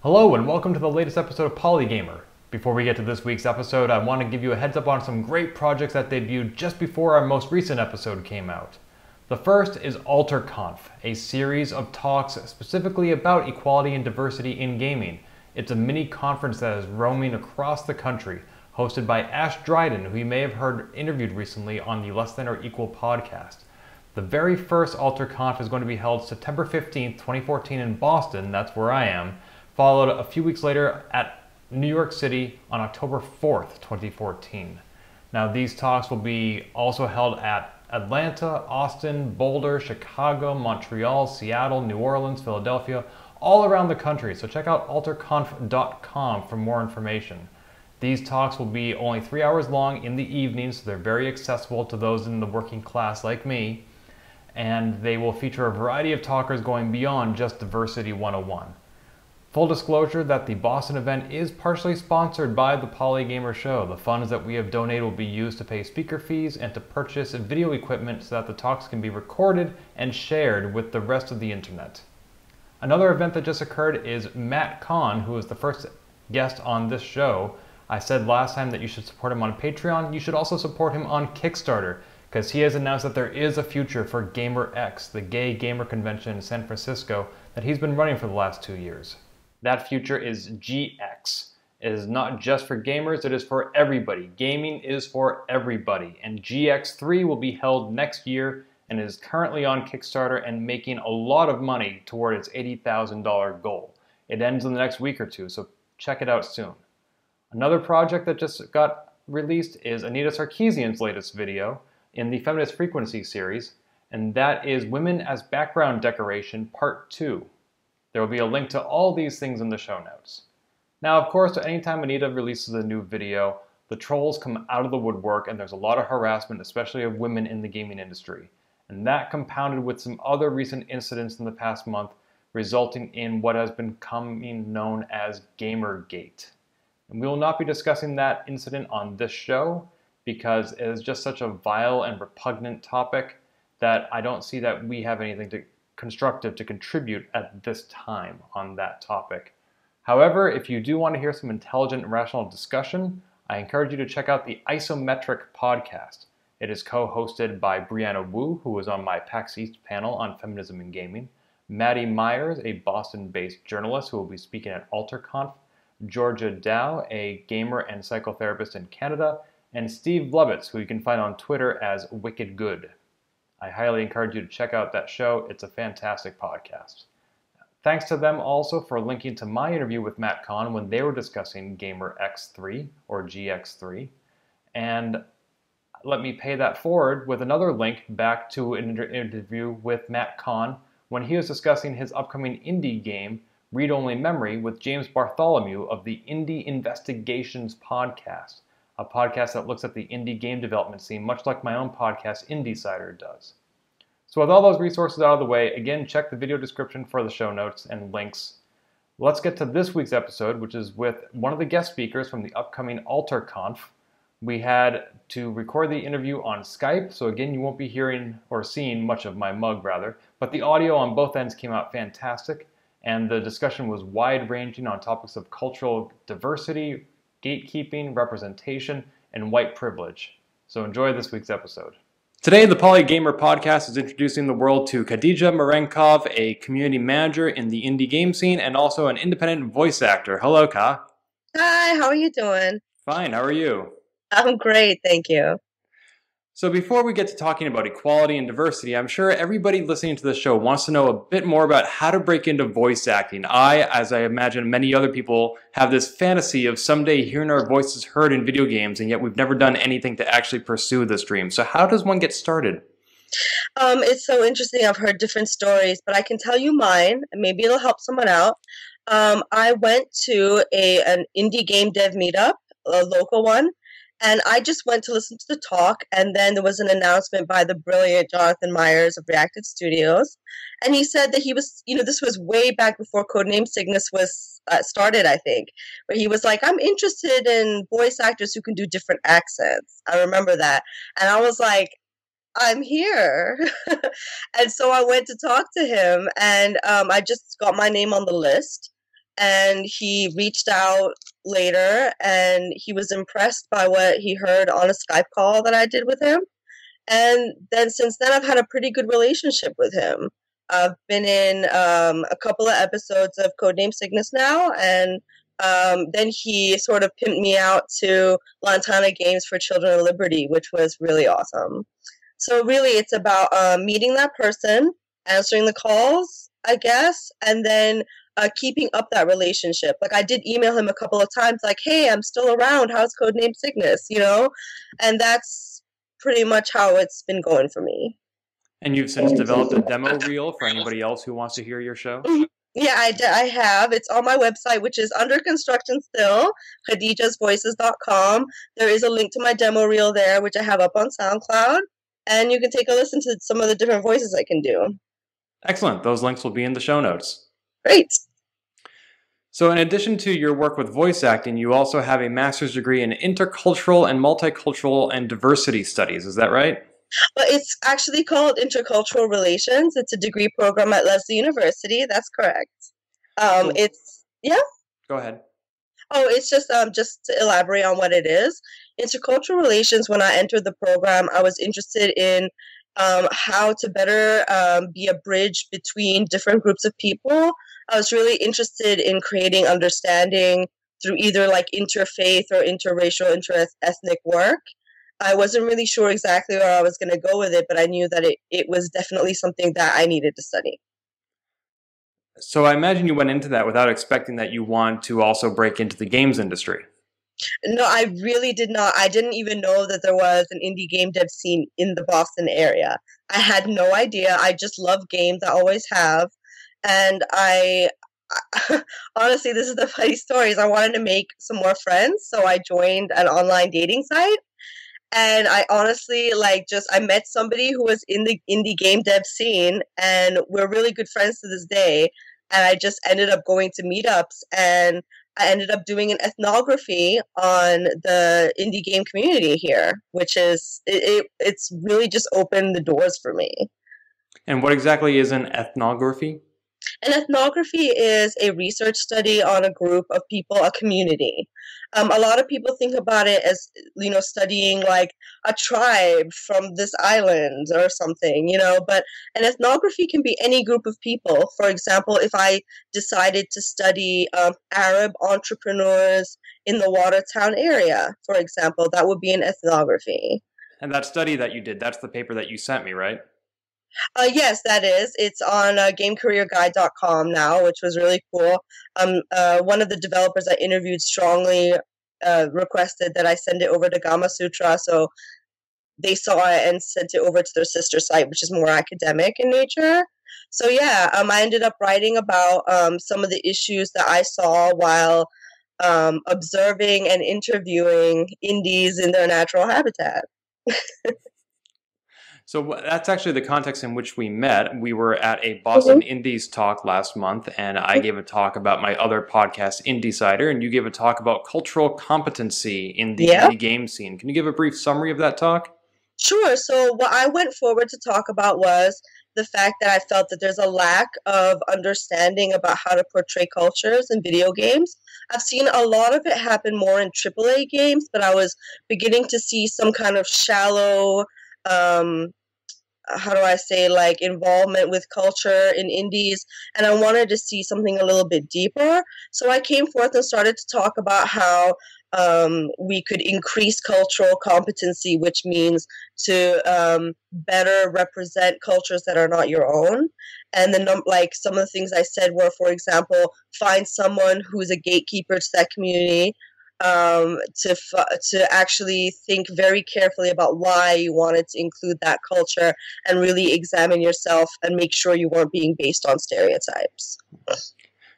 Hello and welcome to the latest episode of Polygamer. Before we get to this week's episode, I want to give you a heads up on some great projects that debuted just before our most recent episode came out. The first is AlterConf, a series of talks specifically about equality and diversity in gaming. It's a mini conference that is roaming across the country, hosted by Ash Dryden, who you may have heard interviewed recently on the Less Than or Equal podcast. The very first AlterConf is going to be held September 15th, 2014 in Boston, that's where I am, followed a few weeks later at New York City on October 4th, 2014. Now these talks will be also held at Atlanta, Austin, Boulder, Chicago, Montreal, Seattle, New Orleans, Philadelphia, all around the country, so check out alterconf.com for more information. These talks will be only 3 hours long in the evening, so they're very accessible to those in the working class like me, and they will feature a variety of talkers going beyond just Diversity 101. Full disclosure that the Boston event is partially sponsored by the Polygamer show. The funds that we have donated will be used to pay speaker fees and to purchase video equipment so that the talks can be recorded and shared with the rest of the internet. Another event that just occurred is Matt Kahn, who is the first guest on this show. I said last time that you should support him on Patreon. You should also support him on Kickstarter, because he has announced that there is a future for GamerX, the gay gamer convention in San Francisco that he's been running for the last 2 years. That future is GX. It is not just for gamers, it is for everybody. Gaming is for everybody. And GX3 will be held next year and is currently on Kickstarter and making a lot of money toward its $80,000 goal. It ends in the next week or two, so check it out soon. Another project that just got released is Anita Sarkeesian's latest video in the Feminist Frequency series, and that is Women as Background Decoration Part 2. There will be a link to all these things in the show notes. Now, of course, anytime Anita releases a new video, the trolls come out of the woodwork and there's a lot of harassment, especially of women in the gaming industry. And that compounded with some other recent incidents in the past month, resulting in what has been becoming known as Gamergate. And we will not be discussing that incident on this show because it is just such a vile and repugnant topic that I don't see that we have anything constructive to contribute at this time on that topic. However, if you do want to hear some intelligent and rational discussion, I encourage you to check out the Isometric podcast. It is co-hosted by Brianna Wu, who was on my PAX East panel on feminism and gaming, Maddie Myers, a Boston-based journalist who will be speaking at AlterConf, Georgia Dow, a gamer and psychotherapist in Canada, and Steve Blevitz, who you can find on Twitter as Wicked Good. I highly encourage you to check out that show. It's a fantastic podcast. Thanks to them also for linking to my interview with Matt Kahn when they were discussing GamerX3 or GX3. And let me pay that forward with another link back to an interview with Matt Kahn when he was discussing his upcoming indie game, Read Only Memory, with James Bartholomew of the Indie Investigations podcast, a podcast that looks at the indie game development scene, much like my own podcast, IndieCider, does. So with all those resources out of the way, again, check the video description for the show notes and links. Let's get to this week's episode, which is with one of the guest speakers from the upcoming AlterConf. We had to record the interview on Skype, so again, you won't be hearing or seeing much of my mug, rather, but the audio on both ends came out fantastic, and the discussion was wide-ranging on topics of cultural diversity, gatekeeping, representation, and white privilege. So enjoy this week's episode. Today, the Polygamer podcast is introducing the world to Khadeja Merenkov, a community manager in the indie game scene and also an independent voice actor. Hello, Ka. Hi, how are you doing? Fine, how are you? I'm great, thank you. So before we get to talking about equality and diversity, I'm sure everybody listening to this show wants to know a bit more about how to break into voice acting. As I imagine many other people, have this fantasy of someday hearing our voices heard in video games, and yet we've never done anything to actually pursue this dream. So how does one get started? It's so interesting. I've heard different stories, but I can tell you mine, and maybe it'll help someone out. I went to an indie game dev meetup, a local one, and I just went to listen to the talk, and then there was an announcement by the brilliant Jonathan Myers of Reacted Studios, and he said that he was, this was way back before Codename Cygnus was started, I think, where he was like, I'm interested in voice actors who can do different accents. I remember that, and I was like, I'm here. And so I went to talk to him, and I just got my name on the list. and he reached out later, and he was impressed by what he heard on a Skype call that I did with him. And then since then, I've had a pretty good relationship with him. I've been in a couple of episodes of Codename Cygnus now, and then he sort of pimped me out to Lantana Games for Children of Liberty, which was really awesome. So really, it's about meeting that person, answering the calls, I guess, and then keeping up that relationship. Like, I did email him a couple of times, like, hey, I'm still around. How's Codename Cygnus, you know? And that's pretty much how it's been going for me. And you've since developed a demo reel for anybody else who wants to hear your show? Yeah, I have. It's on my website, which is under construction still, khadejasvoices.com. There is a link to my demo reel there, which I have up on SoundCloud. And you can take a listen to some of the different voices I can do. Excellent. Those links will be in the show notes. Great. So in addition to your work with voice acting, you also have a master's degree in intercultural and multicultural and diversity studies. Is that right? But it's actually called Intercultural Relations. It's a degree program at Lesley University. That's correct. Yeah. Go ahead. Oh, it's just to elaborate on what it is. Intercultural relations. When I entered the program, I was interested in how to better be a bridge between different groups of people. I was really interested in creating understanding through either like interfaith or interracial, interethnic work. I wasn't really sure exactly where I was going to go with it, but I knew that it was definitely something that I needed to study. So I imagine you went into that without expecting that you want to also break into the games industry. No, I really did not. I didn't even know that there was an indie game dev scene in the Boston area. I had no idea. I just love games. I always have. And honestly, this is the funny story, is I wanted to make some more friends. So I joined an online dating site. And I honestly, I met somebody who was in the indie game dev scene, and we're really good friends to this day. And I just ended up going to meetups, and I ended up doing an ethnography on the indie game community here, which is, it's really just opened the doors for me. And what exactly is an ethnography? An ethnography is a research study on a group of people, a community. A lot of people think about it as, studying like a tribe from this island or something, but an ethnography can be any group of people. For example, if I decided to study Arab entrepreneurs in the Watertown area, for example, that would be an ethnography. And that study that you did, that's the paper that you sent me, right? Yes, that is. It's on gamecareerguide.com now, which was really cool. One of the developers I interviewed strongly requested that I send it over to Gama Sutra, so they saw it and sent it over to their sister site, which is more academic in nature. So yeah, I ended up writing about some of the issues that I saw while observing and interviewing indies in their natural habitat. So that's actually the context in which we met. We were at a Boston Indies talk last month, and I gave a talk about my other podcast, Indiecider, and you gave a talk about cultural competency in the indie game scene. Can you give a brief summary of that talk? Sure. So what I went forward to talk about was the fact that I felt that there's a lack of understanding about how to portray cultures in video games. I've seen a lot of it happen more in AAA games, but I was beginning to see some kind of shallow involvement with culture in indies, and I wanted to see something a little bit deeper. So I came forth and started to talk about how we could increase cultural competency, which means to better represent cultures that are not your own. And then, some of the things I said were, for example, find someone who's a gatekeeper to that community, to actually think very carefully about why you wanted to include that culture, and really examine yourself and make sure you weren't being based on stereotypes.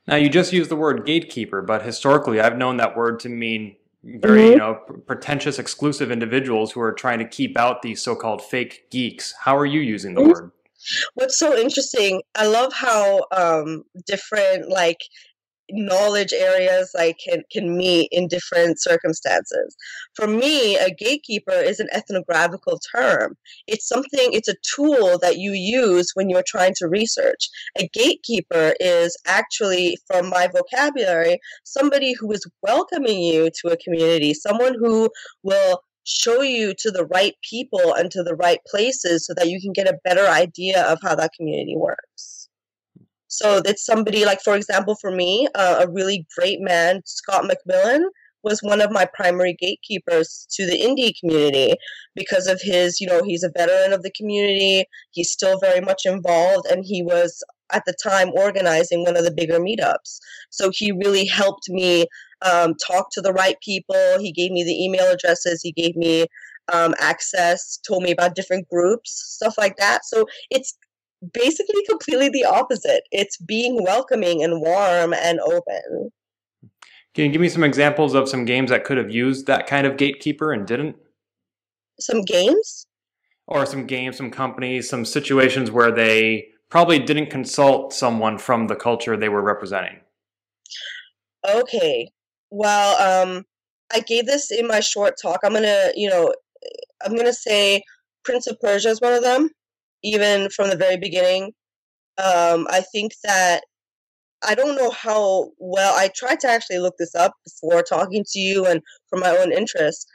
Now, you just used the word gatekeeper, but historically I've known that word to mean very, pretentious, exclusive individuals who are trying to keep out these so-called fake geeks. How are you using the word? What's so interesting, I love how different, knowledge areas like can meet in different circumstances. For me, a gatekeeper is an ethnographical term. It's a tool that you use when you're trying to research. A gatekeeper is actually, from my vocabulary, somebody who is welcoming you to a community, someone who will show you to the right people and to the right places so that you can get a better idea of how that community works. So it's somebody like, for example, for me, a really great man, Scott McMillan, was one of my primary gatekeepers to the indie community because of his, he's a veteran of the community. He's still very much involved, and he was at the time organizing one of the bigger meetups. So he really helped me talk to the right people. He gave me the email addresses. He gave me access, told me about different groups, stuff like that. So it's basically completely the opposite. It's being welcoming and warm and open. Can you give me some examples of some games that could have used that kind of gatekeeper and didn't? Some games? Or some games, some companies, some situations where they probably didn't consult someone from the culture they were representing. Okay. Well, I gave this in my short talk. I'm gonna say Prince of Persia is one of them, even from the very beginning. I think that I don't know how well. I tried to actually look this up before talking to you and for my own interest.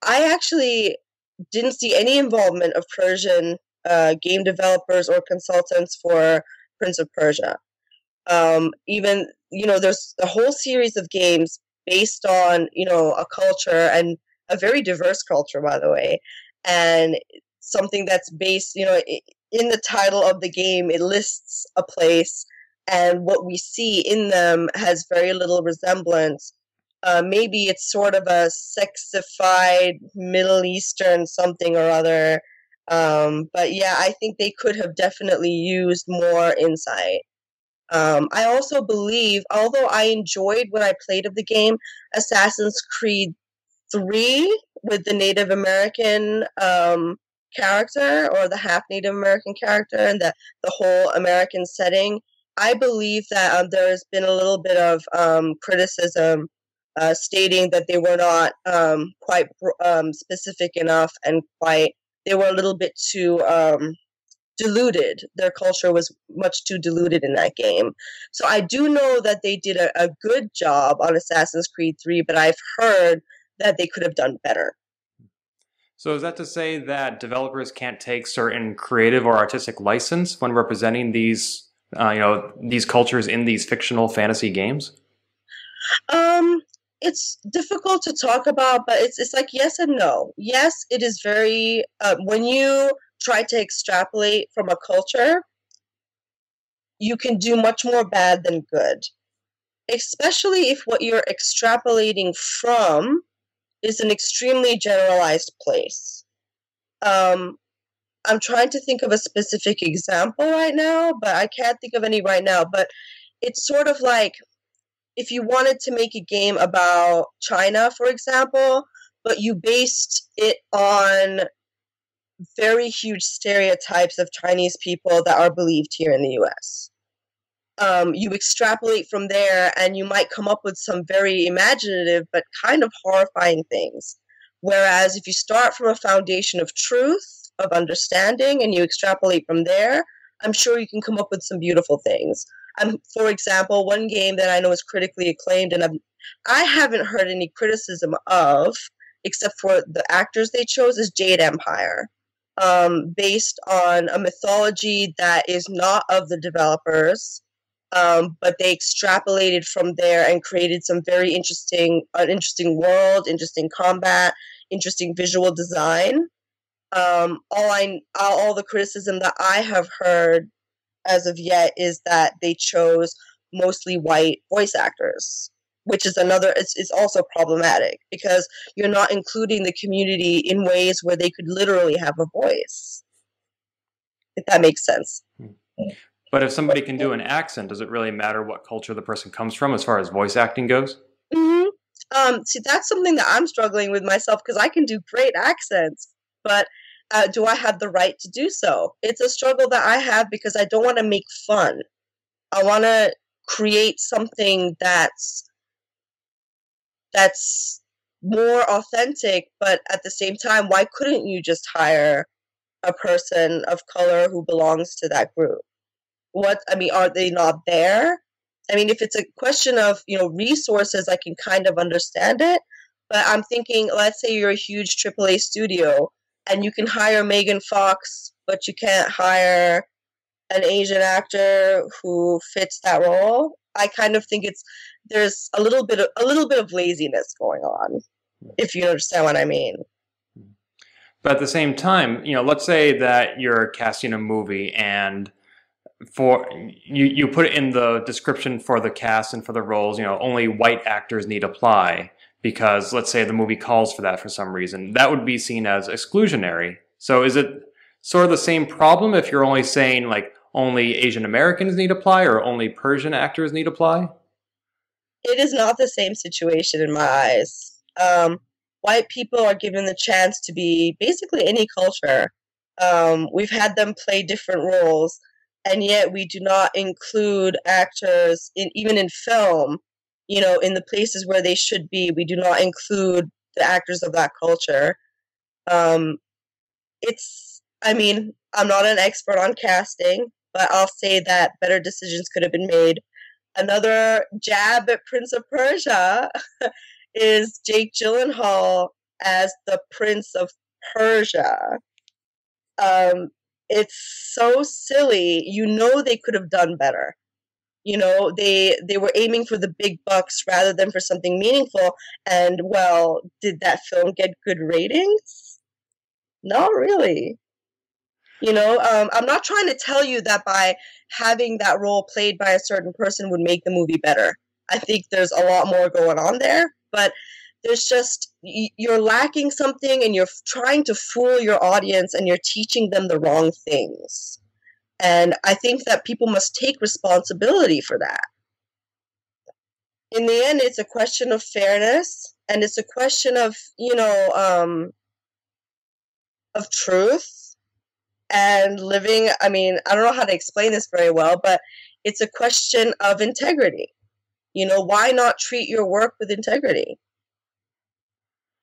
I actually didn't see any involvement of Persian game developers or consultants for Prince of Persia. Even, there's a whole series of games based on, a culture, and a very diverse culture, by the way, and something that's based, in the title of the game, it lists a place, and what we see in them has very little resemblance. Maybe it's sort of a sexified Middle Eastern something or other. But yeah, I think they could have definitely used more insight. I also believe, although I enjoyed when I played of the game, Assassin's Creed 3 with the Native American character, or the half Native American character, and the whole American setting, I believe that there has been a little bit of criticism stating that they were not quite specific enough, and they were a little bit too diluted. Their culture was much too diluted in that game. So I do know that they did a good job on Assassin's Creed 3, but I've heard that they could have done better. So is that to say that developers can't take certain creative or artistic license when representing these, these cultures in these fictional fantasy games? It's difficult to talk about, but it's like yes and no. Yes, it is very when you try to extrapolate from a culture, you can do much more bad than good, especially if what you're extrapolating from is an extremely generalized place. I'm trying to think of a specific example right now, but I can't think of any right now. But it's sort of like if you wanted to make a game about China, for example, but you based it on very huge stereotypes of Chinese people that are believed here in the US. You extrapolate from there, and you might come up with some very imaginative but kind of horrifying things. Whereas if you start from a foundation of truth, of understanding, and you extrapolate from there, I'm sure you can come up with some beautiful things. For example, one game that I know is critically acclaimed, and I haven't heard any criticism of, except for the actors they chose, is Jade Empire. Based on a mythology that is not of the developers, but they extrapolated from there and created some very interesting world, interesting combat, interesting visual design. All the criticism that I have heard as of yet is that they chose mostly white voice actors, which is it's also problematic because you're not including the community in ways where they could literally have a voice, if that makes sense. But if somebody can do an accent, does it really matter what culture the person comes from as far as voice acting goes? Mm-hmm. See, that's something that I'm struggling with myself because I can do great accents, but do I have the right to do so? It's a struggle that I have because I don't want to make fun. I want to create something that's more authentic, but at the same time, why couldn't you just hire a person of color who belongs to that group? Are they not there? I mean, if it's a question of, resources, I can kind of understand it. But I'm thinking, let's say you're a huge AAA studio and you can hire Megan Fox, but you can't hire an Asian actor who fits that role. I kind of think there's a little bit of laziness going on, if you understand what I mean. But at the same time, let's say that you're casting a movie and for you put it in the description for the cast and for the roles, only white actors need apply because let's say the movie calls for that for some reason. That would be seen as exclusionary. So is it sort of the same problem if you're only saying like only Asian Americans need apply or only Persian actors need apply? It is not the same situation in my eyes. White people are given the chance to be basically any culture. We've had them play different roles, and yet we do not include actors even in film, in the places where they should be. We do not include the actors of that culture. I'm not an expert on casting, but I'll say that better decisions could have been made. Another jab at Prince of Persia is Jake Gyllenhaal as the Prince of Persia. It's so silly. They could have done better. They were aiming for the big bucks rather than for something meaningful. And, well, did that film get good ratings? Not really. I'm not trying to tell you that by having that role played by a certain person would make the movie better. I think there's a lot more going on there, but you're lacking something and you're trying to fool your audience and you're teaching them the wrong things. And I think that people must take responsibility for that. In the end, it's a question of fairness and it's a question of, of truth. And living, I don't know how to explain this very well, but it's a question of integrity. Why not treat your work with integrity?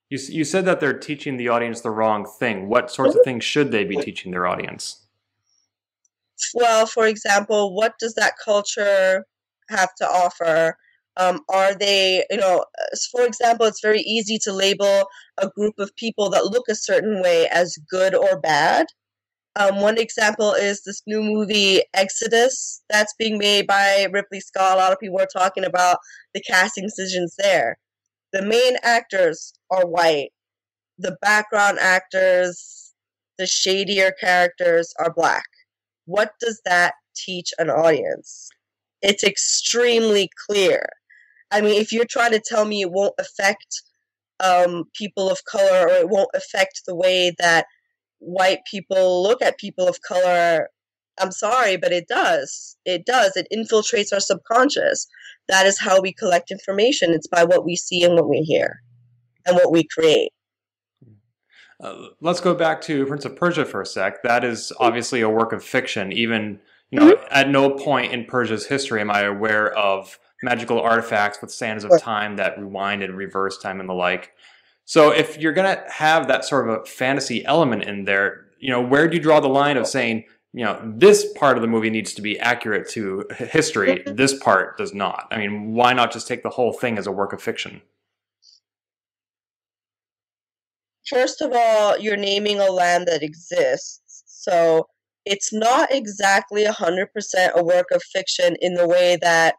You said that they're teaching the audience the wrong thing. What sorts of things should they be teaching their audience? Well, for example, what does that culture have to offer? Are they, for example, it's very easy to label a group of people that look a certain way as good or bad. One example is this new movie, Exodus, that's being made by Ripley Scott. A lot of people are talking about the casting decisions there. The main actors are white. The background actors, the shadier characters are black. What does that teach an audience? It's extremely clear. If you're trying to tell me it won't affect people of color or it won't affect the way that white people look at people of color, I'm sorry, but it does. It does. It infiltrates our subconscious. That is how we collect information. It's by what we see and what we hear and what we create. Let's go back to Prince of Persia for a sec. That is obviously a work of fiction. Even, at no point in Persia's history am I aware of magical artifacts with sands of time that rewind and reverse time and the like. So if you're going to have that sort of a fantasy element in there, where do you draw the line of saying, this part of the movie needs to be accurate to history, this part does not? Why not just take the whole thing as a work of fiction? First of all, you're naming a land that exists. So it's not exactly 100% a work of fiction in the way that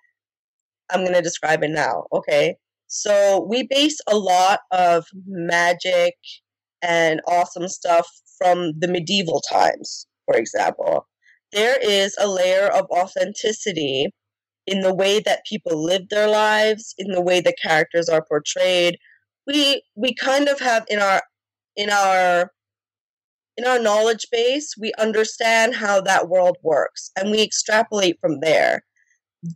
I'm going to describe it now, okay? So we base a lot of magic and awesome stuff from the medieval times, for example. There is a layer of authenticity in the way that people live their lives, in the way the characters are portrayed. We kind of have in our knowledge base, we understand how that world works, and we extrapolate from there.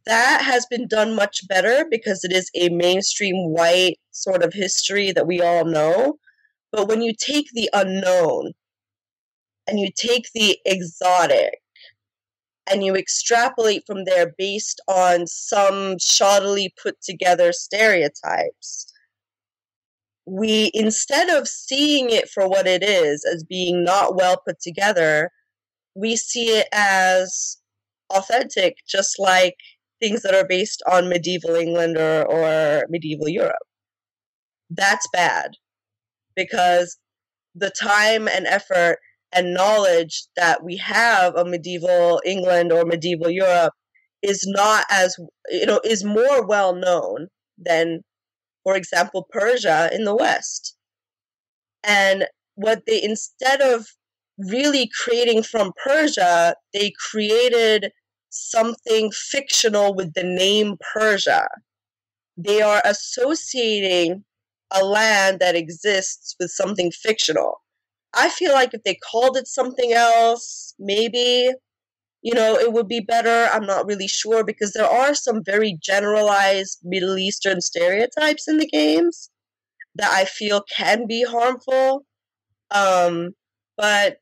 That has been done much better because it is a mainstream white sort of history that we all know. But when you take the unknown and you take the exotic and you extrapolate from there based on some shoddily put together stereotypes. We, instead of seeing it for what it is, as being not well put together, we see it as authentic, just like things that are based on medieval England or medieval Europe. That's bad, because the time and effort and knowledge that we have of medieval England or medieval Europe is not as, is more well known than, for example, Persia in the West. And what they, instead of really creating from Persia, they created something fictional with the name Persia. They are associating a land that exists with something fictional. I feel like if they called it something else, maybe, it would be better. I'm not really sure, because there are some very generalized Middle Eastern stereotypes in the games that I feel can be harmful. But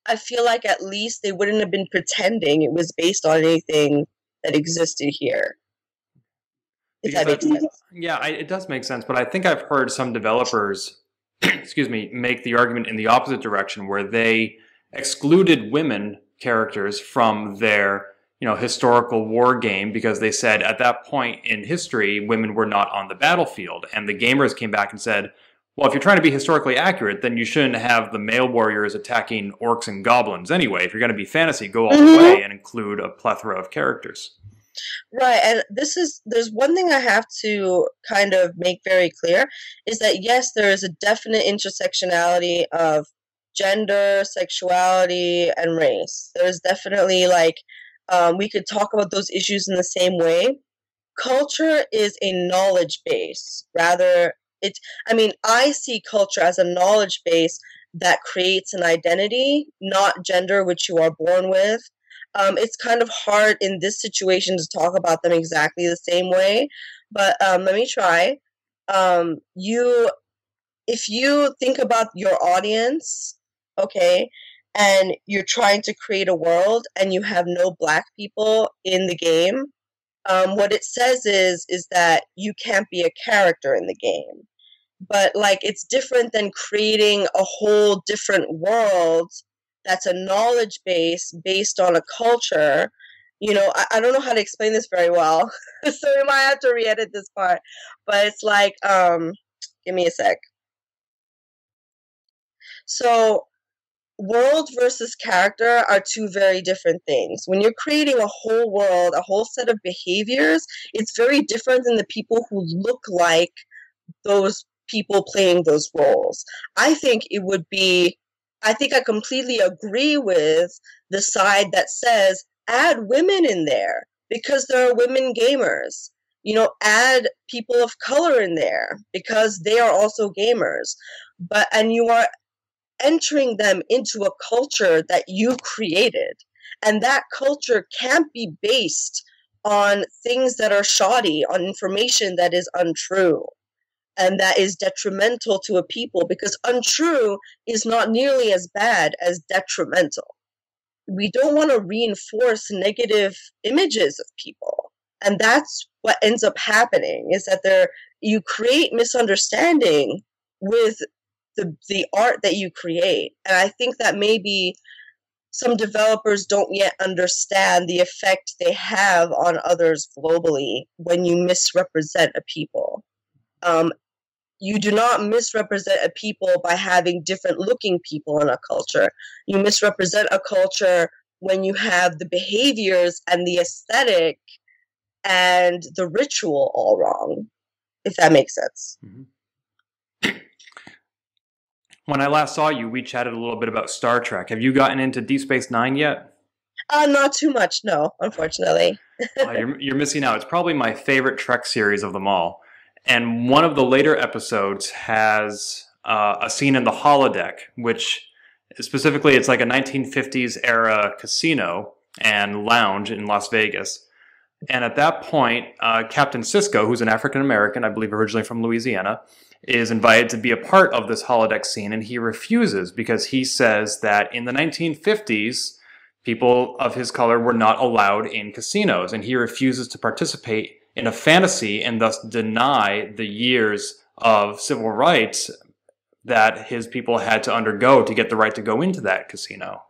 I feel like at least they wouldn't have been pretending it was based on anything that existed here. If that makes sense. Yeah, it does make sense, but I think I've heard some developers, make the argument in the opposite direction, where they excluded women characters from their, historical war game, because they said at that point in history, women were not on the battlefield. And the gamers came back and said, well, if you're trying to be historically accurate, then you shouldn't have the male warriors attacking orcs and goblins anyway. If you're going to be fantasy, go all the way and include a plethora of characters. Right, and there's one thing I have to kind of make very clear, is that yes, there is a definite intersectionality of gender, sexuality, and race. There's definitely, we could talk about those issues in the same way. Culture is a knowledge base, rather. I see culture as a knowledge base that creates an identity, not gender, which you are born with. It's kind of hard in this situation to talk about them exactly the same way, but let me try. If you think about your audience, okay, and you're trying to create a world and you have no Black people in the game, what it says is that you can't be a character in the game. But it's different than creating a whole different world that's a knowledge base based on a culture. I don't know how to explain this very well, so we might have to re-edit this part. But it's give me a sec. So world versus character are two very different things. When you're creating a whole world, a whole set of behaviors, it's very different than the people who look like those people playing those roles. I think I completely agree with the side that says add women in there because there are women gamers. Add people of color in there because they are also gamers. And you are entering them into a culture that you created. And that culture can't be based on things that are shoddy, on information that is untrue and that is detrimental to a people, because untrue is not nearly as bad as detrimental. We don't want to reinforce negative images of people. And that's what ends up happening, is that you create misunderstanding with the art that you create. And I think that maybe some developers don't yet understand the effect they have on others globally when you misrepresent a people. You do not misrepresent a people by having different looking people in a culture. You misrepresent a culture when you have the behaviors and the aesthetic and the ritual all wrong, if that makes sense. Mm-hmm. When I last saw you, we chatted a little bit about Star Trek. Have you gotten into Deep Space Nine yet? Not too much, no, unfortunately. You're missing out. It's probably my favorite Trek series of them all. And one of the later episodes has a scene in the holodeck, which specifically it's like a 1950s era casino and lounge in Las Vegas. And at that point, Captain Sisko, who's an African American, I believe originally from Louisiana, is invited to be a part of this holodeck scene, and he refuses because he says that in the 1950s, people of his color were not allowed in casinos, and he refuses to participate in a fantasy and thus deny the years of civil rights that his people had to undergo to get the right to go into that casino.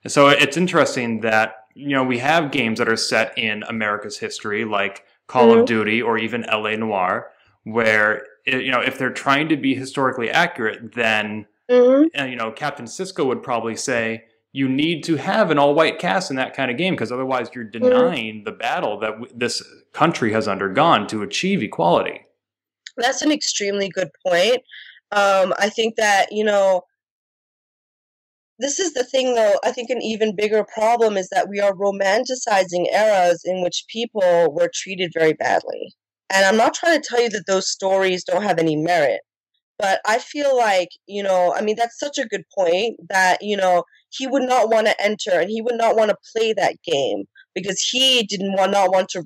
And so it's interesting that, we have games that are set in America's history, like Call of Duty or even LA Noire, where, if they're trying to be historically accurate, then, Captain Sisko would probably say, you need to have an all-white cast in that kind of game, because otherwise you're denying the battle that this country has undergone to achieve equality. That's an extremely good point. I think that, this is the thing, though. I think an even bigger problem is that we are romanticizing eras in which people were treated very badly. And I'm not trying to tell you that those stories don't have any merit, but I feel like, that's such a good point that, he would not want to enter and he would not want to play that game because he not want to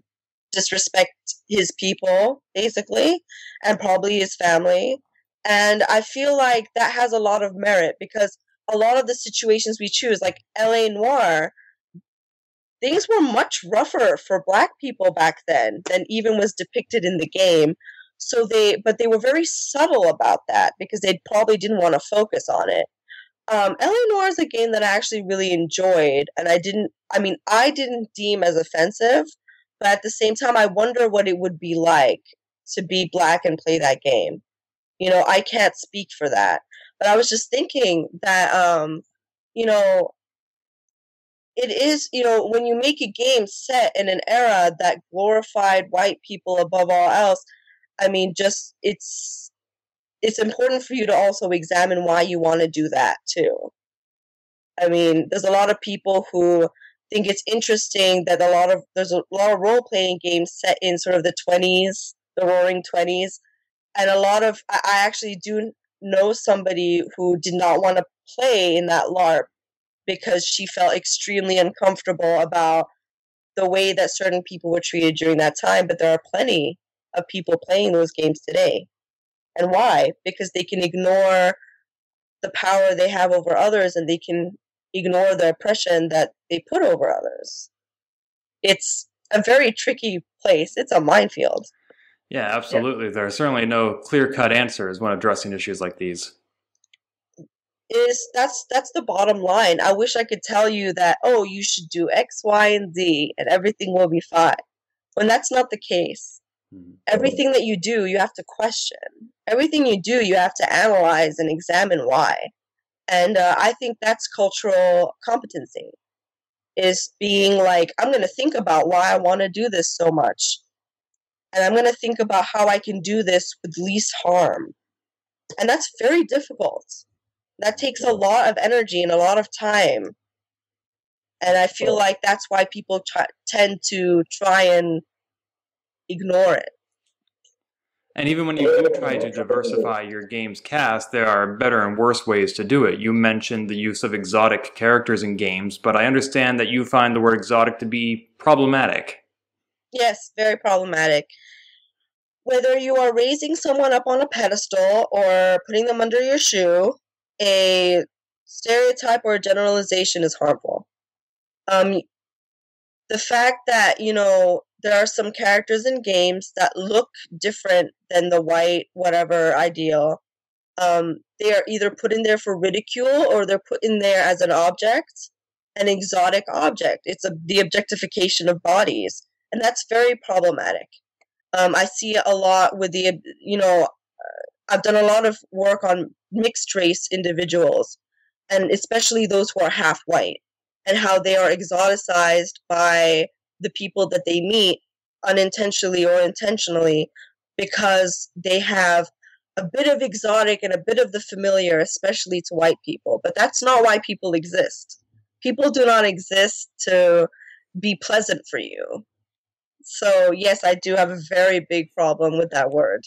disrespect his people, basically, and probably his family. And I feel like that has a lot of merit because a lot of the situations we choose, like LA Noire, things were much rougher for Black people back then than even was depicted in the game. But they were very subtle about that because they probably didn't want to focus on it. LA Noire is a game that I actually really enjoyed, and I didn't deem as offensive, but at the same time, I wonder what it would be like to be Black and play that game. I can't speak for that, but I was just thinking that, it is, when you make a game set in an era that glorified white people above all else, it's important for you to also examine why you want to do that too. There's a lot of people who think it's interesting that there's a lot of role-playing games set in sort of the 20s, the roaring 20s, and I actually do know somebody who did not want to play in that LARP because she felt extremely uncomfortable about the way that certain people were treated during that time, but there are plenty of people playing those games today. And why? Because they can ignore the power they have over others and they can ignore the oppression that they put over others. It's a very tricky place. It's a minefield. Yeah, absolutely. Yeah. There are certainly no clear-cut answers when addressing issues like these. That's the bottom line. I wish I could tell you that, you should do X, Y, and Z and everything will be fine. When that's not the case. Everything that you do, you have to question. Everything you do, you have to analyze and examine why. And I think that's cultural competency, is being like, I'm going to think about why I want to do this so much. And I'm going to think about how I can do this with least harm. And that's very difficult. That takes a lot of energy and a lot of time. And I feel like that's why people tend to try and ignore it. And even when you do try to diversify your game's cast, there are better and worse ways to do it. You mentioned the use of exotic characters in games, but I understand that you find the word exotic to be problematic. Yes, very problematic. Whether you are raising someone up on a pedestal or putting them under your shoe, a stereotype or a generalization is harmful. The fact that, there are some characters in games that look different than the white whatever ideal. They are either put in there for ridicule or they're put in there as an object, an exotic object. It's the objectification of bodies, and that's very problematic. I see it a lot with I've done a lot of work on mixed race individuals, and especially those who are half white, and how they are exoticized by the people that they meet unintentionally or intentionally because they have a bit of exotic and a bit of the familiar, especially to white people. But that's not why people exist. People do not exist to be pleasant for you. So, yes, I do have a very big problem with that word.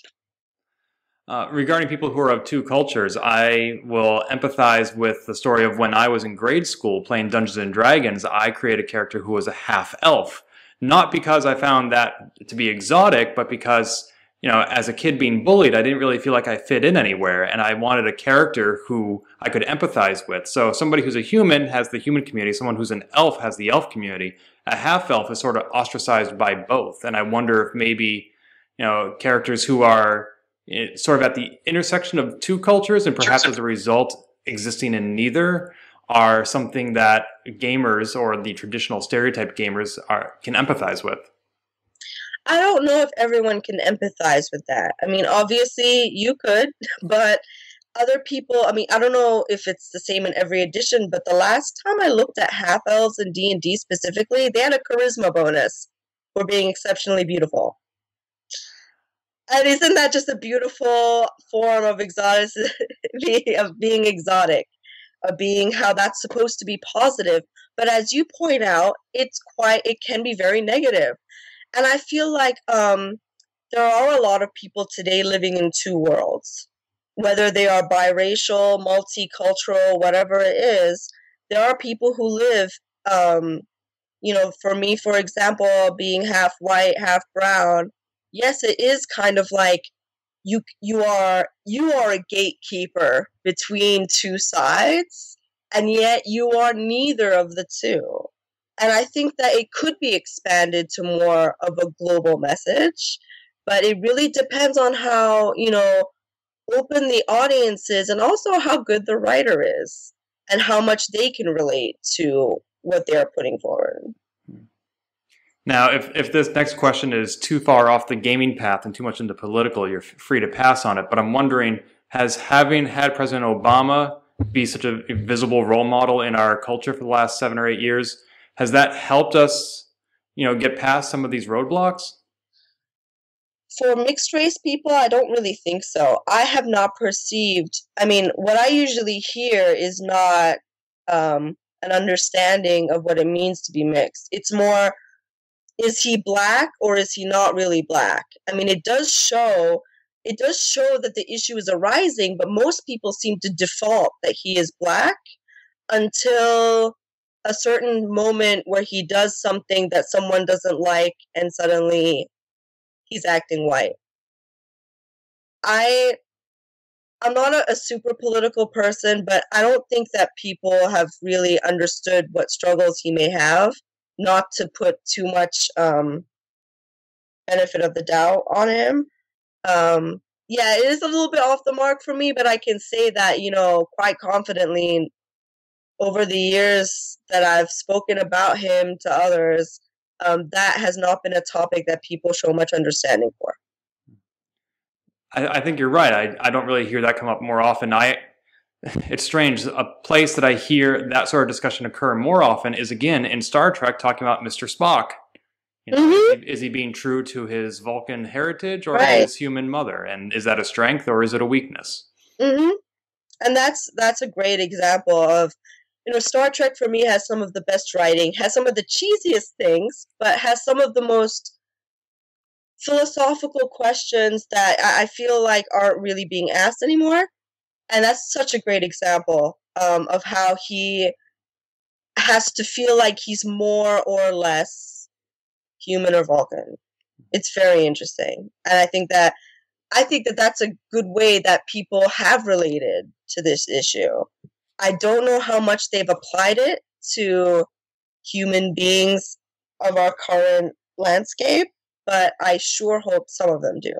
Regarding people who are of two cultures, I will empathize with the story of when I was in grade school playing Dungeons and Dragons. I created a character who was a half elf, not because I found that to be exotic, but because as a kid being bullied, I didn't really feel like I fit in anywhere, and I wanted a character who I could empathize with. So somebody who's a human has the human community, someone who's an elf has the elf community. A half-elf is sort of ostracized by both, and I wonder if maybe, characters who are sort of at the intersection of two cultures, and perhaps as a result existing in neither, are something that gamers, or the traditional stereotype gamers, can empathize with. I don't know if everyone can empathize with that. I mean, obviously you could, but other people, I mean, I don't know if it's the same in every edition, but the last time I looked at half-elves in D&D specifically, they had a charisma bonus for being exceptionally beautiful. And isn't that just a beautiful form of of being exotic, of being how that's supposed to be positive? But as you point out, it can be very negative. And I feel like there are a lot of people today living in two worlds, whether they are biracial, multicultural, whatever it is. There are people who live, for me, for example, being half white, half brown. Yes, it is kind of like you are a gatekeeper between two sides, and yet you are neither of the two. And I think that it could be expanded to more of a global message, but it really depends on how, open the audience is, and also how good the writer is and how much they can relate to what they're putting forward. Now, if this next question is too far off the gaming path and too much into political, you're free to pass on it. But I'm wondering, has having had President Obama be such a visible role model in our culture for the last 7 or 8 years, has that helped us, get past some of these roadblocks? For mixed race people, I don't really think so. I have not perceived, I mean, what I usually hear is not an understanding of what it means to be mixed. It's more, is he black or is he not really black? I mean, it does show that the issue is arising, but most people seem to default that he is black until a certain moment where he does something that someone doesn't like, and suddenly he's acting white. I'm not a super political person, but I don't think that people have really understood what struggles he may have, not to put too much benefit of the doubt on him. Yeah, it is a little bit off the mark for me, but I can say that, quite confidently, over the years that I've spoken about him to others, that has not been a topic that people show much understanding for. I think you're right. I don't really hear that come up more often. It's strange. A place that I hear that sort of discussion occur more often is, again, in Star Trek, talking about Mr. Spock. Is he being true to his Vulcan heritage or his human mother? And is that a strength or is it a weakness? Mm-hmm. And that's a great example of, Star Trek for me has some of the best writing, has some of the cheesiest things, but has some of the most philosophical questions that I feel like aren't really being asked anymore. And that's such a great example of how he has to feel like he's more or less human or Vulcan. It's very interesting. And I think that that's a good way that people have related to this issue. I don't know how much they've applied it to human beings of our current landscape, but I sure hope some of them do.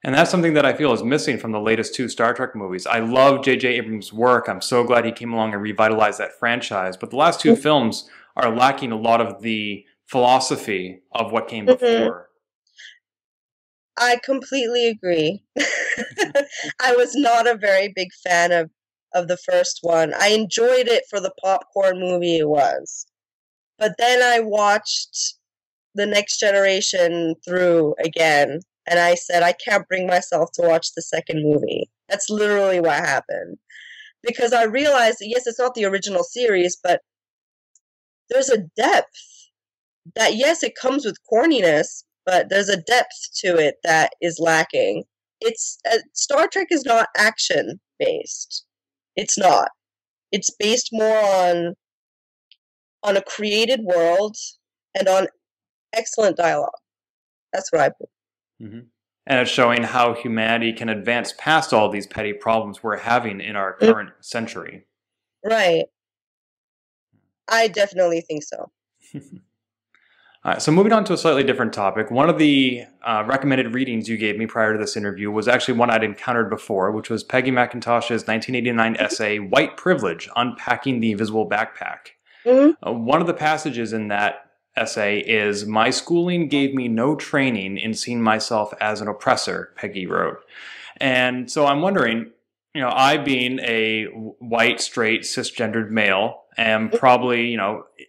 And that's something that I feel is missing from the latest 2 Star Trek movies. I love J.J. Abrams' work. I'm so glad he came along and revitalized that franchise. But the last 2 films are lacking a lot of the philosophy of what came before. I completely agree. I was not a very big fan of the first one. I enjoyed it for the popcorn movie it was. But then I watched The Next Generation through again, and I said, I can't bring myself to watch the second movie. That's literally what happened. Because I realized that, yes, it's not the original series, but there's a depth that, yes, it comes with corniness, but there's a depth to it that is lacking. Star Trek is not action-based. It's not. It's based more on a created world and on excellent dialogue. That's what I believe. Mm-hmm. And it's showing how humanity can advance past all these petty problems we're having in our current century. Right. I definitely think so. All right, so moving on to a slightly different topic, one of the recommended readings you gave me prior to this interview was actually one I'd encountered before, which was Peggy McIntosh's 1989 essay, White Privilege, Unpacking the Invisible Backpack. One of the passages in that essay is, "My schooling gave me no training in seeing myself as an oppressor," Peggy wrote. And so I'm wondering, I being a white, straight, cisgendered male am probably,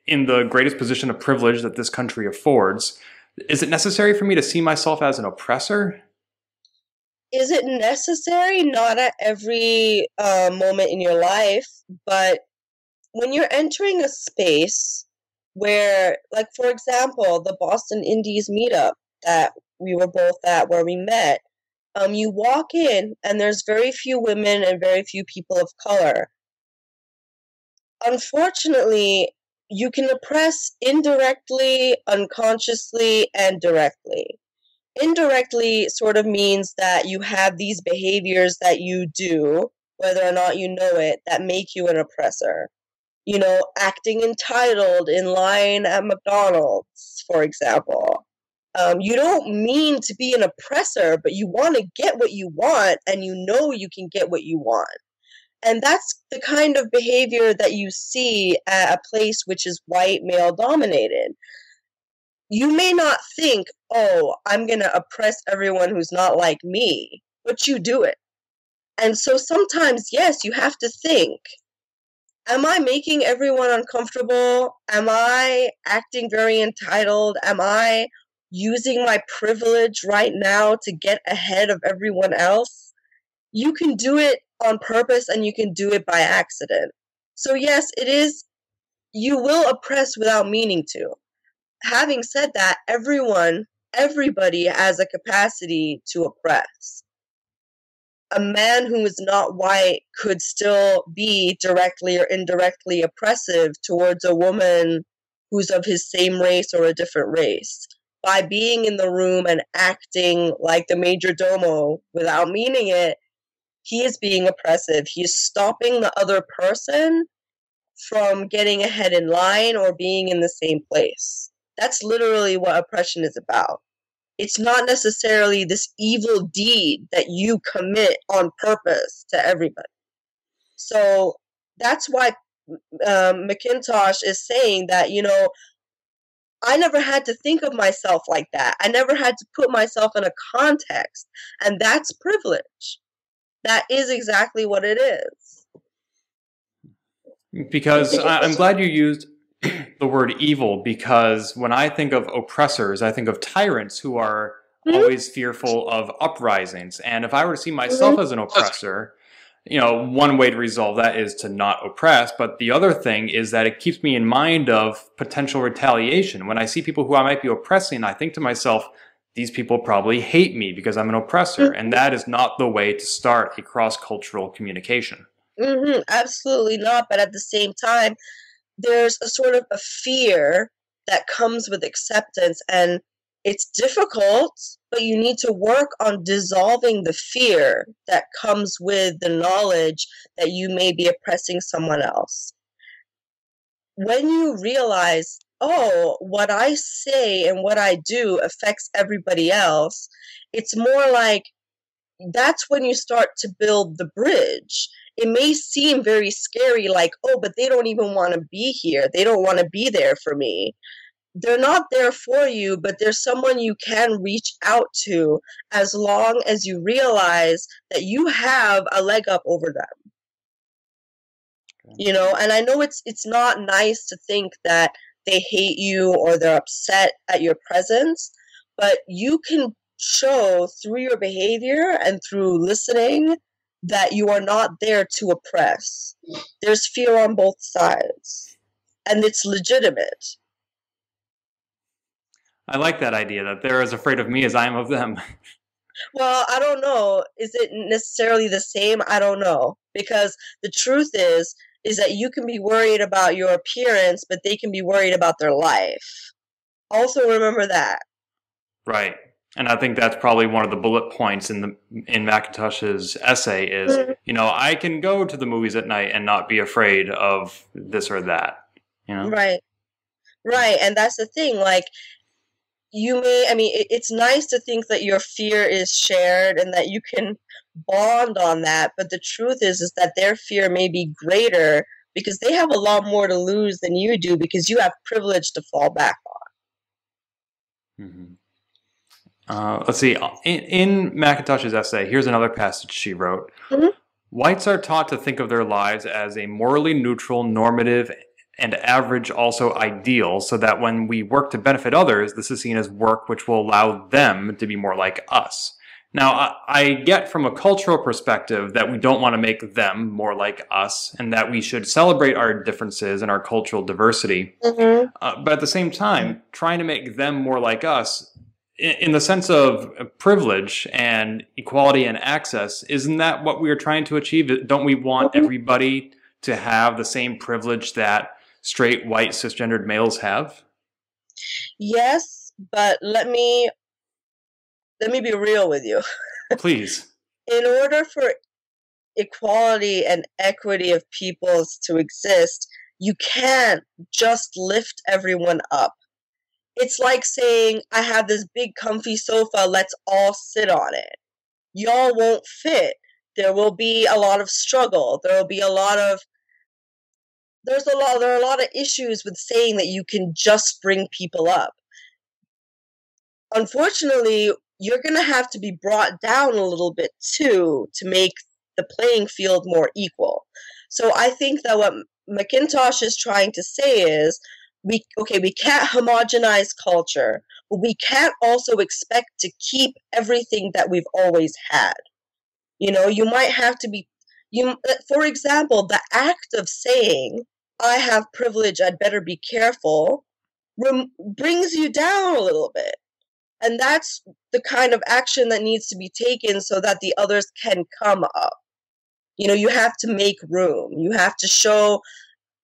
in the greatest position of privilege that this country affords. Is it necessary for me to see myself as an oppressor? Is it necessary? Not at every moment in your life, but when you're entering a space where, like, for example, the Boston Indies meetup that we were both at where we met, you walk in and there's very few women and very few people of color. Unfortunately, you can oppress indirectly, unconsciously, and directly. Indirectly sort of means that you have these behaviors that you do, whether or not you know it, that make you an oppressor. Acting entitled in line at McDonald's, for example. You don't mean to be an oppressor, but you want to get what you want, and you know you can get what you want. And that's the kind of behavior that you see at a place which is white, male dominated. You may not think, oh, I'm going to oppress everyone who's not like me, but you do it. And so sometimes, yes, you have to think, am I making everyone uncomfortable? Am I acting very entitled? Am I using my privilege right now to get ahead of everyone else? You can do it on purpose and you can do it by accident. So yes, it is, you will oppress without meaning to. Having said that, everybody has a capacity to oppress. A man who is not white could still be directly or indirectly oppressive towards a woman who's of his same race or a different race. By being in the room and acting like the major domo without meaning it, he is being oppressive. He is stopping the other person from getting ahead in line or being in the same place. That's literally what oppression is about. It's not necessarily this evil deed that you commit on purpose to everybody. So that's why McIntosh is saying that, I never had to think of myself like that. I never had to put myself in a context. And that's privilege. That is exactly what it is. Because I'm glad you used the word evil, because when I think of oppressors, I think of tyrants who are always fearful of uprisings. And if I were to see myself as an oppressor, one way to resolve that is to not oppress. But the other thing is that it keeps me in mind of potential retaliation. When I see people who I might be oppressing, I think to myself, these people probably hate me because I'm an oppressor. And that is not the way to start a cross-cultural communication. Absolutely not. But at the same time, there's a sort of a fear that comes with acceptance, and it's difficult, but you need to work on dissolving the fear that comes with the knowledge that you may be oppressing someone else. When you realize, oh, what I say and what I do affects everybody else, it's more like that's when you start to build the bridge. It may seem very scary, like, oh, but they don't even want to be here. They don't want to be there for me. They're not there for you, but there's someone you can reach out to as long as you realize that you have a leg up over them. And I know it's not nice to think that they hate you or they're upset at your presence, but you can show through your behavior and through listening that you are not there to oppress. There's fear on both sides, and it's legitimate. I like that idea, that they're as afraid of me as I am of them. Well, I don't know. Is it necessarily the same? I don't know. Because the truth is that you can be worried about your appearance, but they can be worried about their life. Also remember that. Right. And I think that's probably one of the bullet points in Macintosh's essay is, Mhm. I can go to the movies at night and not be afraid of this or that, you know? Right, right. And that's the thing. Like, it's nice to think that your fear is shared and that you can bond on that. But the truth is that their fear may be greater because they have a lot more to lose than you do because you have privilege to fall back on. Mm-hmm. Let's see. In Macintosh's essay, here's another passage she wrote. Mm-hmm. Whites are taught to think of their lives as a morally neutral, normative, and average, also ideal, so that when we work to benefit others, this is seen as work which will allow them to be more like us. Now, I get from a cultural perspective that we don't want to make them more like us, and that we should celebrate our differences and our cultural diversity. Mm-hmm. But at the same time, trying to make them more like us, in the sense of privilege and equality and access, isn't that what we are trying to achieve? Don't we want Mm-hmm. everybody to have the same privilege that straight, white, cisgendered males have? Yes, but let me be real with you. Please. In order for equality and equity of peoples to exist, you can't just lift everyone up. It's like saying, I have this big comfy sofa, let's all sit on it. Y'all won't fit. There will be a lot of struggle. There are a lot of issues with saying that you can just bring people up. Unfortunately, you're going to have to be brought down a little bit too to make the playing field more equal. So I think that what McIntosh is trying to say is we can't homogenize culture, but we can't also expect to keep everything that we've always had. You might have to be for example, the act of saying I have privilege, I'd better be careful, brings you down a little bit. And that's the kind of action that needs to be taken so that the others can come up. You have to make room. You have to show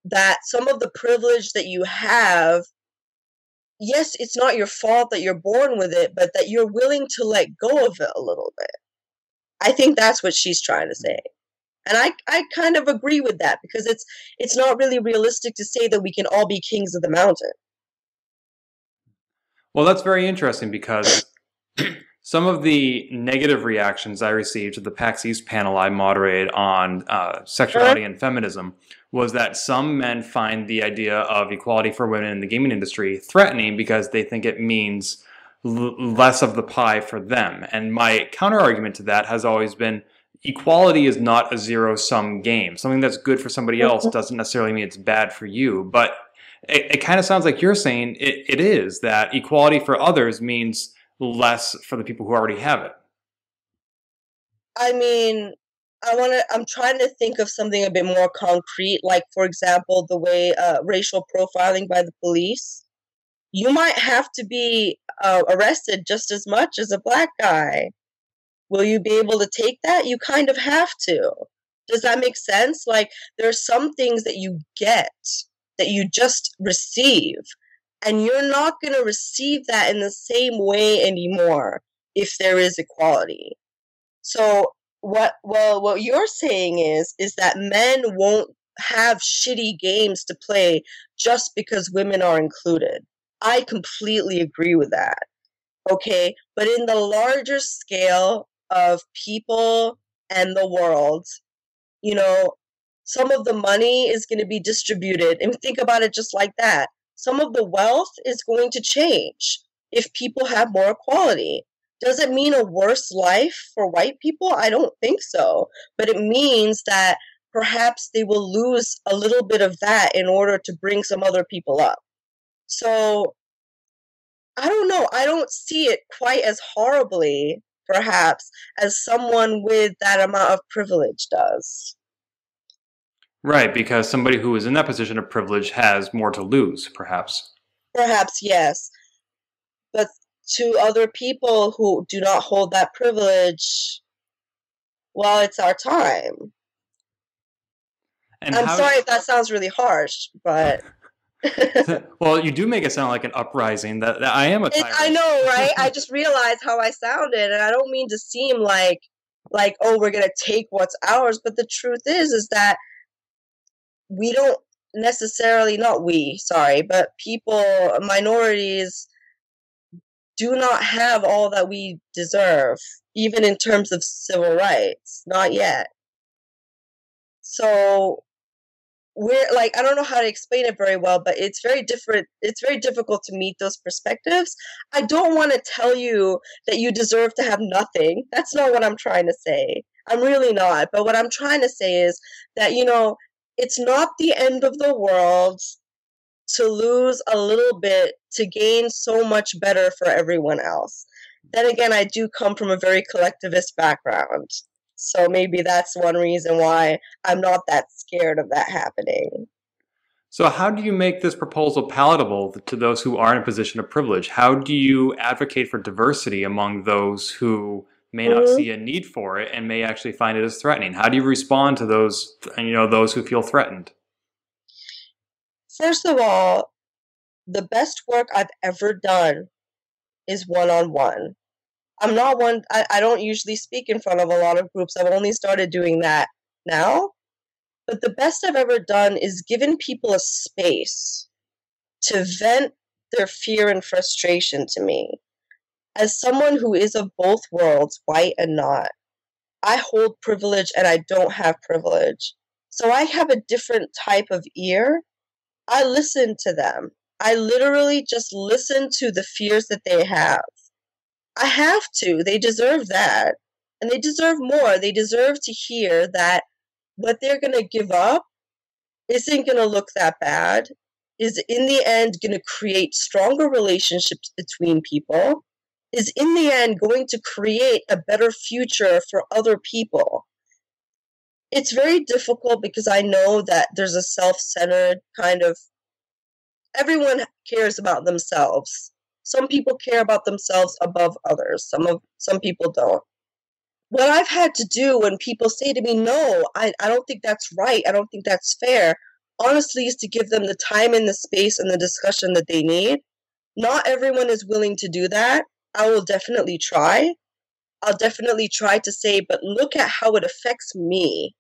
that some of the privilege that you have, yes, it's not your fault that you're born with it, but that you're willing to let go of it a little bit. I think that's what she's trying to say. And I kind of agree with that because it's not really realistic to say that we can all be kings of the mountain. Well, that's very interesting because some of the negative reactions I received to the PAX East panel I moderated on sexuality and feminism was that some men find the idea of equality for women in the gaming industry threatening because they think it means less of the pie for them. And my counter argument to that has always been equality is not a zero-sum game. Something that's good for somebody else doesn't necessarily mean it's bad for you. But it kind of sounds like you're saying it is, that equality for others means less for the people who already have it. I mean, I'm trying to think of something a bit more concrete, like, for example, the way racial profiling by the police. You might have to be arrested just as much as a black guy. Will you be able to take that? You kind of have to. Does that make sense? Like, there are some things that you get, that you just receive, and you're not going to receive that in the same way anymore if there is equality. So what you're saying is that men won't have shitty games to play just because women are included. I completely agree with that. Okay, but in the larger scale of people and the world, some of the money is going to be distributed, and think about it just like that. Some of the wealth is going to change if people have more equality. Does it mean a worse life for white people? I don't think so. But it means that perhaps they will lose a little bit of that in order to bring some other people up. So, I don't know. I don't see it quite as horribly, perhaps, as someone with that amount of privilege does. Right, because somebody who is in that position of privilege has more to lose, perhaps. Perhaps, yes. But to other people who do not hold that privilege, well, it's our time. And I'm sorry if that sounds really harsh, but Well, you do make it sound like an uprising. That I am a I tyrant. know, right? I just realized how I sounded, and I don't mean to seem like oh, we're gonna take what's ours, but the truth is that we don't necessarily, not we, sorry, but people, minorities do not have all that we deserve, even in terms of civil rights, not yet. So we're like, I don't know how to explain it very well, but it's very different. It's very difficult to meet those perspectives. I don't want to tell you that you deserve to have nothing. That's not what I'm trying to say. I'm really not. But what I'm trying to say is that, it's not the end of the world to lose a little bit to gain so much better for everyone else. Then again, I do come from a very collectivist background. So maybe that's one reason why I'm not that scared of that happening. So, how do you make this proposal palatable to those who are in a position of privilege? How do you advocate for diversity among those who may not Mm-hmm. see a need for it and may actually find it as threatening? How do you respond to those who feel threatened? First of all, the best work I've ever done is one-on-one. I'm not one, I don't usually speak in front of a lot of groups. I've only started doing that now. But the best I've ever done is given people a space to vent their fear and frustration to me. As someone who is of both worlds, white and not, I hold privilege and I don't have privilege. So I have a different type of ear. I listen to them. I literally just listen to the fears that they have. I have to. They deserve that. And they deserve more. They deserve to hear that what they're going to give up isn't going to look that bad, is in the end going to create stronger relationships between people, is in the end going to create a better future for other people. It's very difficult because I know that there's a self-centered kind of, everyone cares about themselves. Some people care about themselves above others. Some people don't. What I've had to do when people say to me, no, I don't think that's right, I don't think that's fair, honestly, is to give them the time and the space and the discussion that they need. Not everyone is willing to do that. I will definitely try. I'll definitely try to say, but look at how it affects me.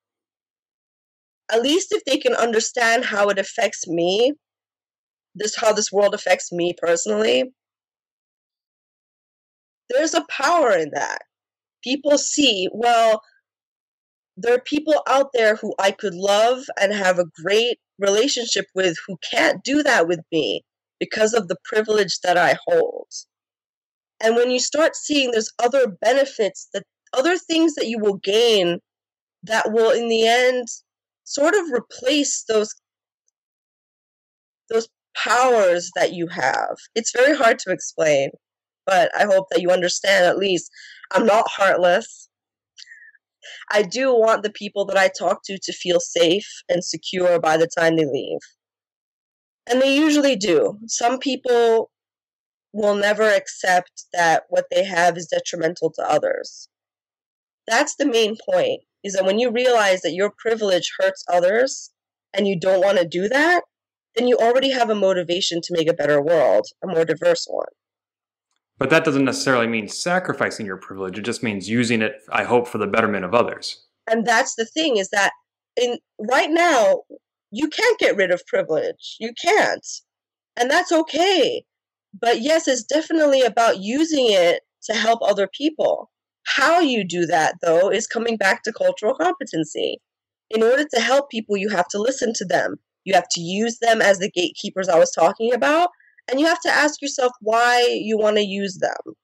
At least if they can understand how it affects me, how this world affects me personally, there's a power in that. People see, well, there are people out there who I could love and have a great relationship with who can't do that with me because of the privilege that I hold. And when you start seeing there's other benefits, that other things that you will gain that will in the end sort of replace those powers that you have. It's very hard to explain, but I hope that you understand at least. I'm not heartless. I do want the people that I talk to feel safe and secure by the time they leave. And they usually do. Some people will never accept that what they have is detrimental to others. That's the main point, is that when you realize that your privilege hurts others and you don't want to do that, then you already have a motivation to make a better world, a more diverse one. But that doesn't necessarily mean sacrificing your privilege. It just means using it, I hope, for the betterment of others. And that's the thing, is that right now, you can't get rid of privilege. You can't. And that's okay. But yes, it's definitely about using it to help other people. How you do that, though, is coming back to cultural competency. In order to help people, you have to listen to them. You have to use them as the gatekeepers I was talking about. And you have to ask yourself why you want to use them.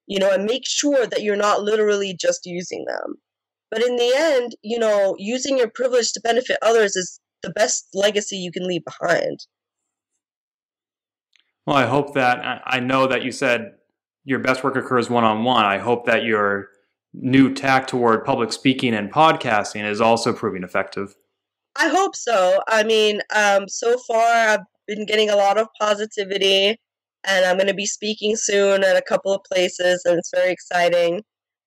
And make sure that you're not literally just using them. But in the end, using your privilege to benefit others is the best legacy you can leave behind. Well, I hope that, I know that you said your best work occurs one-on-one. I hope that your new tack toward public speaking and podcasting is also proving effective. I hope so. I mean, so far I've been getting a lot of positivity, and I'm going to be speaking soon at a couple of places, and it's very exciting.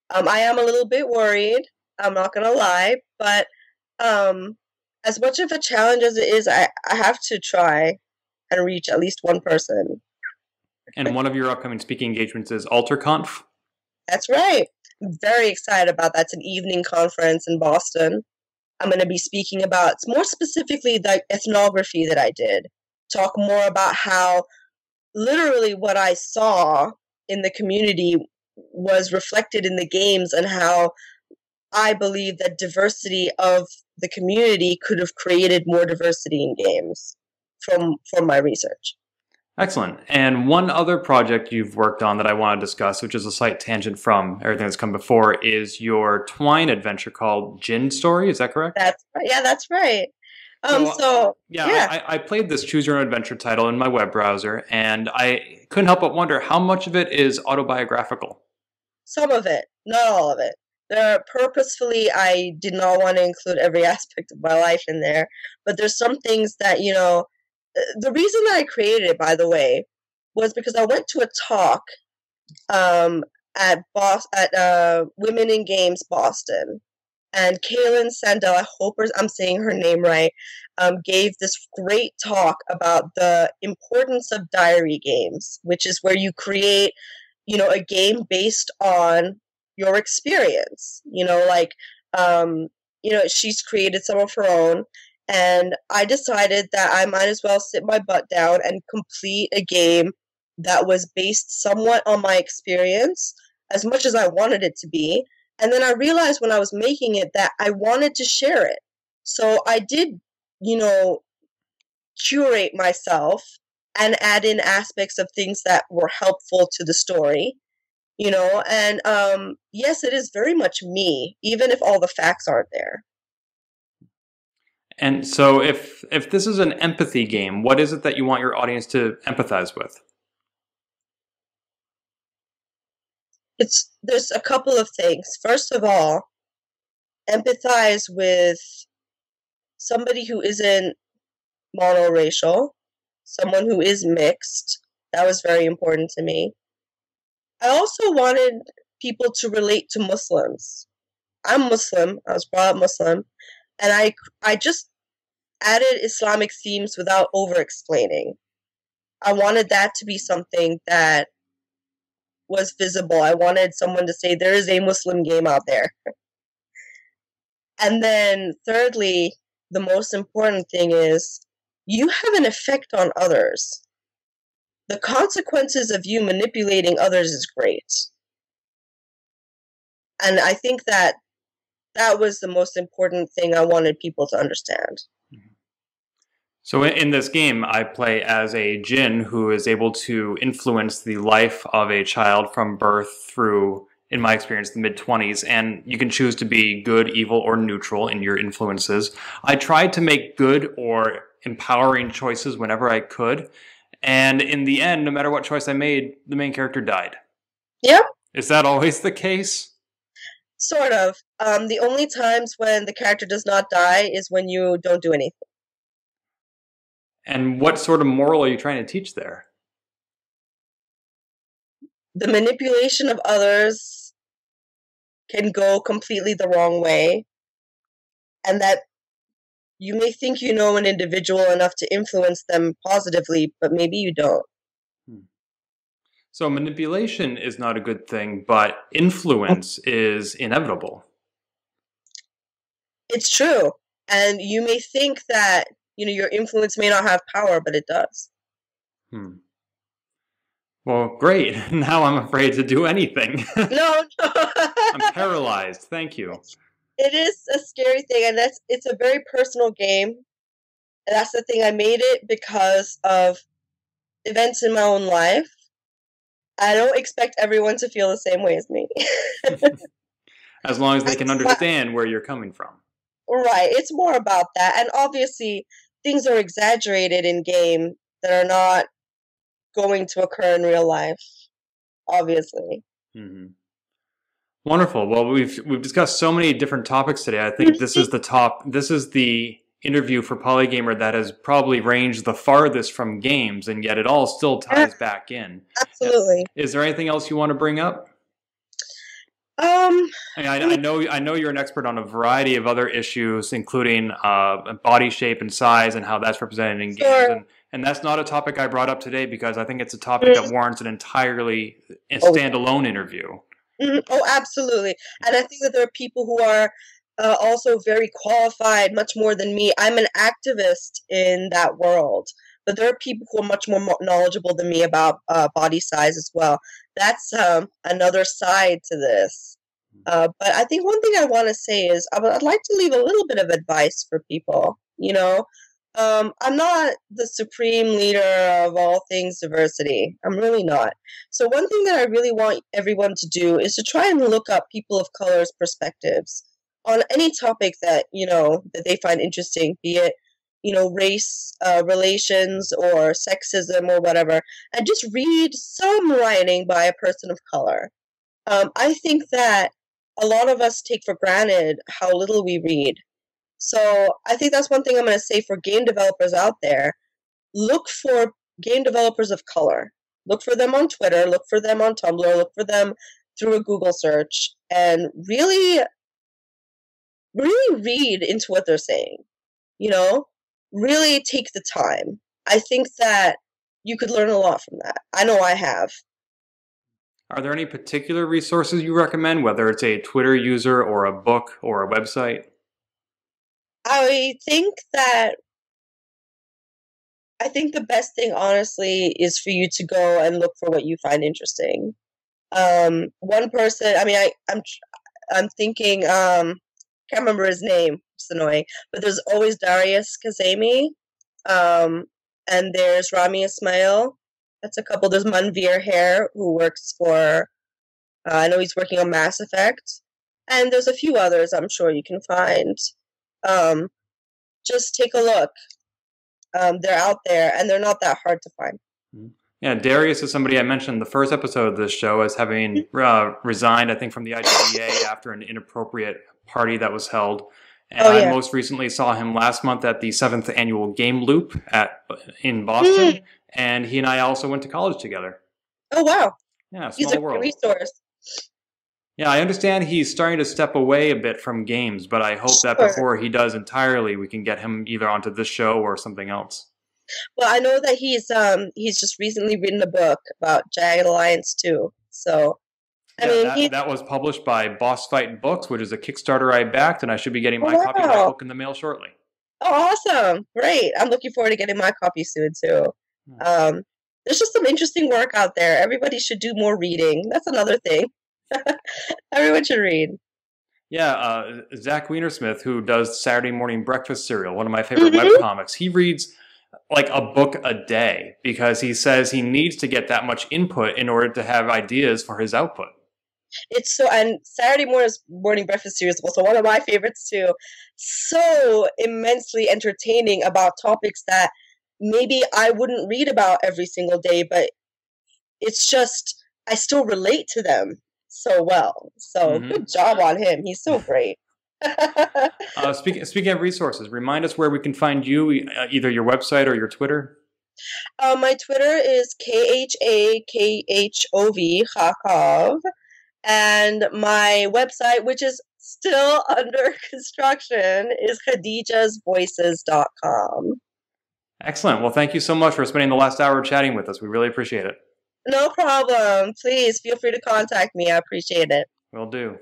I am a little bit worried, I'm not going to lie, but as much of a challenge as it is, I have to try. and reach at least one person. And one of your upcoming speaking engagements is AlterConf? That's right. I'm very excited about that. It's an evening conference in Boston. I'm going to be speaking about, more specifically, the ethnography that I did. Talk more about how literally what I saw in the community was reflected in the games, and how I believe that diversity of the community could have created more diversity in games from my research. Excellent. And one other project you've worked on that I want to discuss, which is a slight tangent from everything that's come before, is your Twine adventure called Jinn Story. Is that correct? That's right. Yeah, that's right. I played this Choose Your Own Adventure title in my web browser, and I couldn't help but wonder how much of it is autobiographical. Some of it, not all of it. Purposefully, I did not want to include every aspect of my life in there, but there's some things that, you know, the reason that I created it, by the way, was because I went to a talk at Women in Games Boston, and Kaylin Sandel, I hope I'm saying her name right, gave this great talk about the importance of diary games, which is where you create, you know, a game based on your experience. You know, like, you know, she's created some of her own. And I decided that I might as well sit my butt down and complete a game that was based somewhat on my experience, as much as I wanted it to be. And then I realized when I was making it that I wanted to share it. So I did, you know, curate myself and add in aspects of things that were helpful to the story, you know. And yes, it is very much me, even if all the facts aren't there. And so if this is an empathy game, what is it that you want your audience to empathize with? There's a couple of things. First of all, empathize with somebody who isn't monoracial, someone who is mixed. That was very important to me. I also wanted people to relate to Muslims. I'm Muslim. I was brought up Muslim. And I just added Islamic themes without over-explaining. I wanted that to be something that was visible. I wanted someone to say, there is a Muslim game out there. And then thirdly, the most important thing is, you have an effect on others. The consequences of you manipulating others is great. And I think that was the most important thing I wanted people to understand. So in this game, I play as a djinn who is able to influence the life of a child from birth through, in my experience, the mid-20s. And you can choose to be good, evil, or neutral in your influences. I tried to make good or empowering choices whenever I could. And in the end, no matter what choice I made, the main character died. Yep. Is that always the case? Sort of. The only times when the character does not die is when you don't do anything. And what sort of moral are you trying to teach there? The manipulation of others can go completely the wrong way. And that you may think you know an individual enough to influence them positively, but maybe you don't. So manipulation is not a good thing, but influence is inevitable. It's true. And you may think that, you know, your influence may not have power, but it does. Well, great. Now I'm afraid to do anything. No. I'm paralyzed. Thank you. It is a scary thing, and it's a very personal game. And that's the thing. I made it because of events in my own life. I don't expect everyone to feel the same way as me. As long as they can understand where you're coming from. Right. It's more about that. And obviously, things are exaggerated in game that are not going to occur in real life, obviously. Mm-hmm. Wonderful. Well, we've discussed so many different topics today. I think this is the interview for Polygamer that has probably ranged the farthest from games, and yet it all still ties back in. Absolutely. Is there anything else you want to bring up? Um, I know you're an expert on a variety of other issues, including body shape and size and how that's represented in games. sure. And that's not a topic I brought up today because I think it's a topic that Mm, warrants an entirely oh, yeah. standalone interview. Oh, absolutely. And I think that there are people who are also very qualified, much more than me. I'm an activist in that world, but there are people who are much more knowledgeable than me about body size as well. That's another side to this. But I think one thing I want to say is I'd like to leave a little bit of advice for people. I'm not the supreme leader of all things diversity. I'm really not. So one thing that I really want everyone to do is to try and look up people of color's perspectives on any topic that, that they find interesting, be it, race, relations, or sexism or whatever, and just read some writing by a person of color. I think that a lot of us take for granted how little we read. So I think that's one thing I'm going to say for game developers out there. Look for game developers of color. Look for them on Twitter, look for them on Tumblr, look for them through a Google search, and really, really read into what they're saying. Really take the time. I think that you could learn a lot from that. I know I have. Are there any particular resources you recommend, whether it's a Twitter user or a book or a website? I think the best thing, honestly, is for you to go and look for what you find interesting. One person, I mean, I'm thinking, can't remember his name. It's annoying, but there's always Darius Kazemi, and there's Rami Ismail. That's a couple. There's Manveer Hare, who works for, I know he's working on Mass Effect, and there's a few others I'm sure you can find. Just take a look. They're out there, and they're not that hard to find. Yeah, Darius is somebody I mentioned in the first episode of this show as having resigned, I think, from the IGDA after an inappropriate party that was held. And I most recently saw him last month at the 7th annual Game Loop in Boston, and he and I also went to college together. Oh, wow. Yeah, small He's a world. great resource. Yeah, I understand he's starting to step away a bit from games, but I hope that before he does entirely, we can get him either onto this show or something else. Well, I know that he's just recently written a book about Jagged Alliance too. So, that was published by Boss Fight Books, which is a Kickstarter I backed, and I should be getting my copy of that book in the mail shortly. Oh, awesome! Great. I'm looking forward to getting my copy soon too. There's just some interesting work out there. Everybody should do more reading. That's another thing. Everyone should read. Yeah, Zach Wienersmith, who does Saturday Morning Breakfast Cereal, one of my favorite webcomics, he reads like a book a day because he says he needs to get that much input in order to have ideas for his output. And Saturday Morning Breakfast Cereal is also one of my favorites too. So immensely entertaining about topics that maybe I wouldn't read about every single day, but it's just, I still relate to them so well. So good job on him. He's so great. Speaking of resources, remind us where we can find you, either your website or your Twitter. My Twitter is KhaKhov, Khakov, and my website, which is still under construction, is khadejasvoices.com. Excellent. Well, thank you so much for spending the last hour chatting with us. We really appreciate it. No problem. Please feel free to contact me. I appreciate it. Will do.